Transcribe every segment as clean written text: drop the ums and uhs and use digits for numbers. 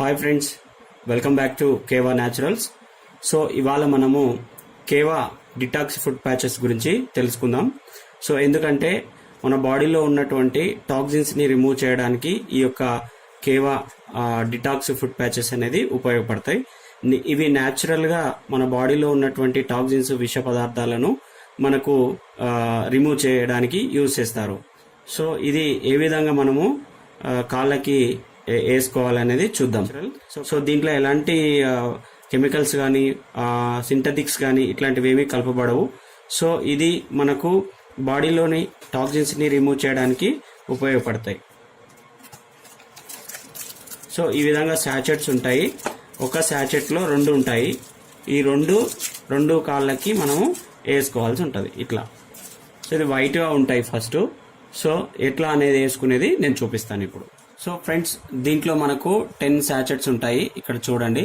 Hi friends, welcome back to Keva Naturals. So ఇవాళ మనము కేవా detox food patches గురించి తెలుసుకుందాం. సో ఎందుకంటే మన బాడీలో ఉన్నటువంటి టాక్సిన్స్ని రిమూవ్ చేయడానికి ఈ యొక్క కేవా డిటాక్స్ ఫుడ్ ప్యాచెస్ అనేది ఉపయోగపడతాయి. ఇవి న్యాచురల్గా మన బాడీలో ఉన్నటువంటి టాక్సిన్స్, విష పదార్థాలను మనకు రిమూవ్ చేయడానికి యూజ్ చేస్తారు. సో ఇది ఏ విధంగా మనము కాళ్ళకి వేసుకోవాలనేది చూద్దాం. సో దీంట్లో ఎలాంటి కెమికల్స్ కానీ సింథటిక్స్ కానీ ఇట్లాంటివి ఏమీ కలపబడవు. సో ఇది మనకు బాడీలోని టాక్సిన్స్ని రిమూవ్ చేయడానికి ఉపయోగపడతాయి. సో ఈ విధంగా శాచెట్స్ ఉంటాయి. ఒక శాచెట్లో 2 ఉంటాయి. ఈ రెండు కాళ్ళకి మనము వేసుకోవాల్సి ఉంటుంది ఇట్లా. సో ఇది వైట్గా ఉంటాయి ఫస్ట్. సో ఎట్లా అనేది వేసుకునేది నేను చూపిస్తాను ఇప్పుడు. సో ఫ్రెండ్స్, దీంట్లో మనకు 10 శాచెట్స్ ఉంటాయి. ఇక్కడ చూడండి,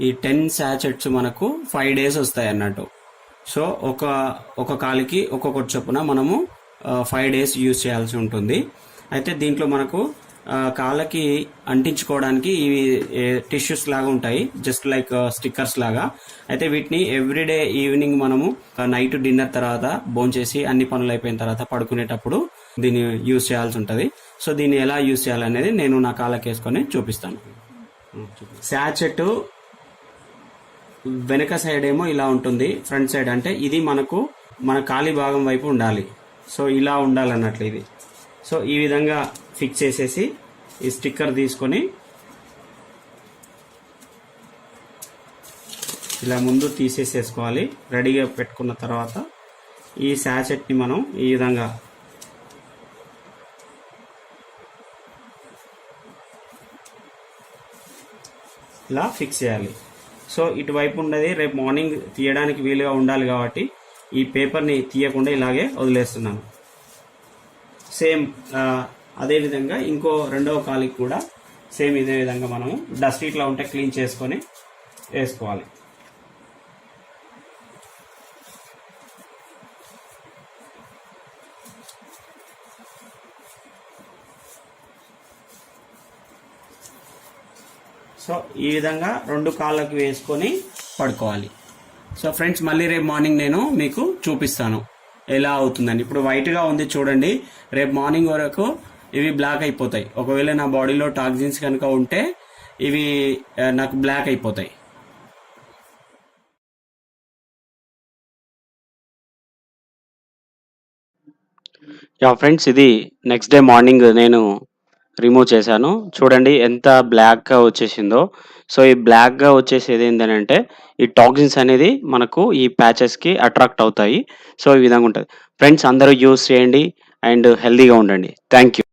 ఈ 10 శాచెట్స్ మనకు 5 days వస్తాయి అన్నట్టు. సో ఒక కాలికి ఒక్కొక్కటి చొప్పున మనము 5 days యూజ్ చేయాల్సి ఉంటుంది. అయితే దీంట్లో మనకు కాళ్ళకి అంటించుకోవడానికి ఇవి టిష్యూస్ లాగా ఉంటాయి, జస్ట్ లైక్ స్టిక్కర్స్ లాగా. అయితే వీటిని ఎవ్రీడే ఈవినింగ్ మనము నైట్ డిన్నర్ తర్వాత భోంచేసి అన్ని పనులు అయిపోయిన తర్వాత పడుకునేటప్పుడు దీన్ని యూజ్ చేయాల్సి ఉంటుంది. సో దీన్ని ఎలా యూజ్ చేయాలనేది నేను నా కాళ్ళకి వేసుకొని చూపిస్తాను. శాచెట్ వెనక సైడ్ ఏమో ఇలా ఉంటుంది, ఫ్రంట్ సైడ్ అంటే ఇది మనకు మన కాలి భాగం వైపు ఉండాలి. సో ఇలా ఉండాలన్నట్లు ఇది. సో ఈ విధంగా ఫిక్స్ చేసేసి ఈ స్టిక్కర్ తీసుకొని ఇలా ముందు తీసేసేసుకోవాలి. రెడీగా పెట్టుకున్న తర్వాత ఈ శాచెట్ని మనం ఈ విధంగా ఇలా ఫిక్స్ చేయాలి. సో ఇటువైపు ఉండేది రేపు మార్నింగ్ తీయడానికి వీలుగా ఉండాలి కాబట్టి ఈ పేపర్ని తీయకుండా ఇలాగే వదిలేస్తున్నాను. సేమ్ అదేవిధంగా ఇంకో రెండవ కాలికి కూడా సేమ్ ఇదే విధంగా మనము డస్ట్ ఇట్లా ఉంటే క్లీన్ చేసుకొని వేసుకోవాలి. సో ఈ విధంగా 2 కాళ్ళకి వేసుకొని పడుకోవాలి. సో ఫ్రెండ్స్, మళ్ళీ రేపు మార్నింగ్ నేను మీకు చూపిస్తాను ఎలా అవుతుందని. ఇప్పుడు వైట్గా ఉంది చూడండి, రేపు మార్నింగ్ వరకు ఇవి బ్లాక్ అయిపోతాయి. ఒకవేళ నా బాడీలో టాక్సిన్స్ కనుక ఉంటే ఇవి నాకు బ్లాక్ అయిపోతాయి. యా ఫ్రెండ్స్, ఇది నెక్స్ట్ డే మార్నింగ్ నేను రిమూవ్ చేశాను. చూడండి ఎంత బ్లాక్గా వచ్చేసిందో. సో ఈ బ్లాక్గా వచ్చేసేది ఏంటంటే ఈ టాక్సిన్స్ అనేది మనకు ఈ ప్యాచెస్కి అట్రాక్ట్ అవుతాయి. సో ఈ విధంగా ఉంటుంది. ఫ్రెండ్స్, అందరూ యూస్ చేయండి అండ్ హెల్తీగా ఉండండి. Thank you.